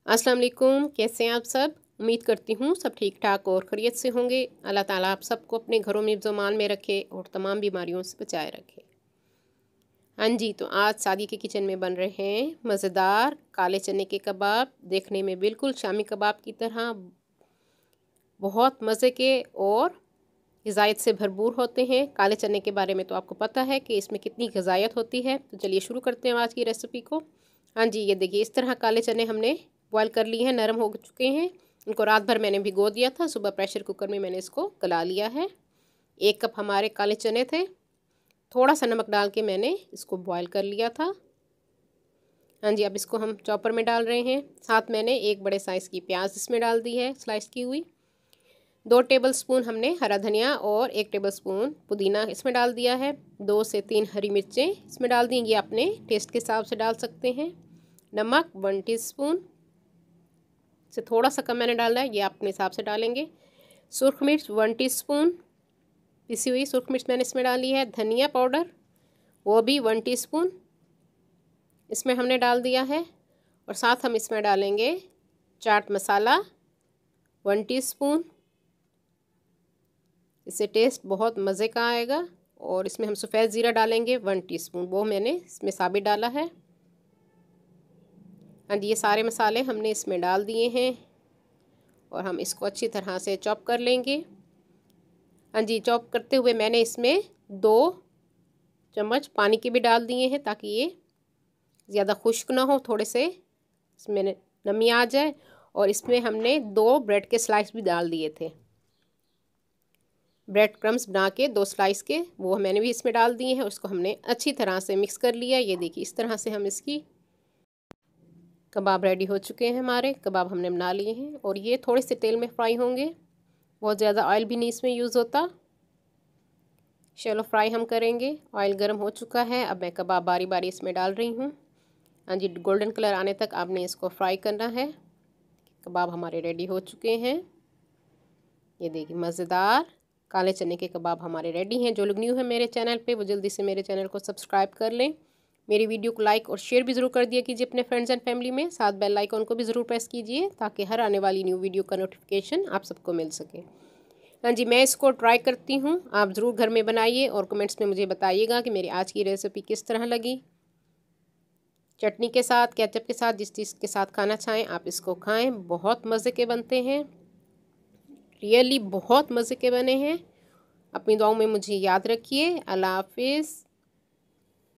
अस्सलाम वालेकुम, कैसे हैं आप सब। उम्मीद करती हूँ सब ठीक ठाक और खैरियत से होंगे। अल्लाह ताला आप सबको अपने घरों में ज़मान में रखे और तमाम बीमारियों से बचाए रखे। हाँ जी, तो आज सादी के किचन में बन रहे हैं मज़ेदार काले चने के कबाब। देखने में बिल्कुल शामी कबाब की तरह बहुत मज़े के और ग़िज़ायत से भरपूर होते हैं। काले चने के बारे में तो आपको पता है कि इसमें कितनी ग़िज़ायत होती है। तो चलिए शुरू करते हैं आज की रेसिपी को। हाँ जी, ये देखिए इस तरह काले चने हमने बॉयल कर लिए हैं, नरम हो चुके हैं। इनको रात भर मैंने भिगो दिया था, सुबह प्रेशर कुकर में मैंने इसको गला लिया है। 1 कप हमारे काले चने थे। थोड़ा सा नमक डाल के मैंने इसको बॉयल कर लिया था। हाँ जी, अब इसको हम चॉपर में डाल रहे हैं। साथ मैंने 1 बड़े साइज़ की प्याज इसमें डाल दी है, स्लाइस की हुई। 2 टेबलस्पून हमने हरा धनिया और 1 टेबलस्पून पुदीना इसमें डाल दिया है। 2 से 3 हरी मिर्चें इसमें डाल दी, ये अपने टेस्ट के हिसाब से डाल सकते हैं। नमक 1 टीस्पून से थोड़ा सा कम मैंने डाला है, ये अपने हिसाब से डालेंगे। सुरख मिर्च 1 टीस्पून, पिसी हुई सुरख मिर्च मैंने इसमें डाली है। धनिया पाउडर वो भी 1 टीस्पून इसमें हमने डाल दिया है। और साथ हम इसमें डालेंगे चाट मसाला 1 टीस्पून। इससे टेस्ट बहुत मज़े का आएगा। और इसमें हम सफ़ेद ज़ीरा डालेंगे 1 टीस्पून, वो मैंने इसमें साबित डाला है। हाँ जी, ये सारे मसाले हमने इसमें डाल दिए हैं और हम इसको अच्छी तरह से चॉप कर लेंगे। हाँ जी, चॉप करते हुए मैंने इसमें 2 चम्मच पानी के भी डाल दिए हैं ताकि ये ज़्यादा खुश्क ना हो, थोड़े से इसमें नमी आ जाए। और इसमें हमने 2 ब्रेड के स्लाइस भी डाल दिए थे, ब्रेड क्रम्स बना के 2 स्लाइस के, वो मैंने भी इसमें डाल दिए हैं। उसको हमने अच्छी तरह से मिक्स कर लिया। ये देखिए इस तरह से हम इसकी कबाब रेडी हो चुके हैं। हमारे कबाब हमने बना लिए हैं और ये थोड़े से तेल में फ्राई होंगे, बहुत ज़्यादा ऑयल भी नहीं इसमें यूज़ होता। शैलो फ्राई हम करेंगे। ऑयल गर्म हो चुका है, अब मैं कबाब बारी बारी इसमें डाल रही हूँ। हाँ जी, गोल्डन कलर आने तक आपने इसको फ्राई करना है। कबाब हमारे रेडी हो चुके हैं। ये देखिए मज़ेदार काले चने के कबाब हमारे रेडी हैं। जो लोग न्यू है मेरे चैनल पे वो जल्दी से मेरे चैनल को सब्सक्राइब कर लें। मेरी वीडियो को लाइक और शेयर भी ज़रूर कर दिया कीजिए अपने फ्रेंड्स एंड फैमिली में। साथ बेल आइकन को भी ज़रूर प्रेस कीजिए ताकि हर आने वाली न्यू वीडियो का नोटिफिकेशन आप सबको मिल सके। हाँ जी, मैं इसको ट्राई करती हूँ, आप ज़रूर घर में बनाइए और कमेंट्स में मुझे बताइएगा कि मेरी आज की रेसिपी किस तरह लगी। चटनी के साथ, केचप के साथ, जिस चीज़ के साथ खाना चाहें आप इसको खाएं। बहुत मज़े के बनते हैं, रियली बहुत मज़े के बने हैं। अपनी दुआओं में मुझे याद रखिए। अल्लाह हाफिज़।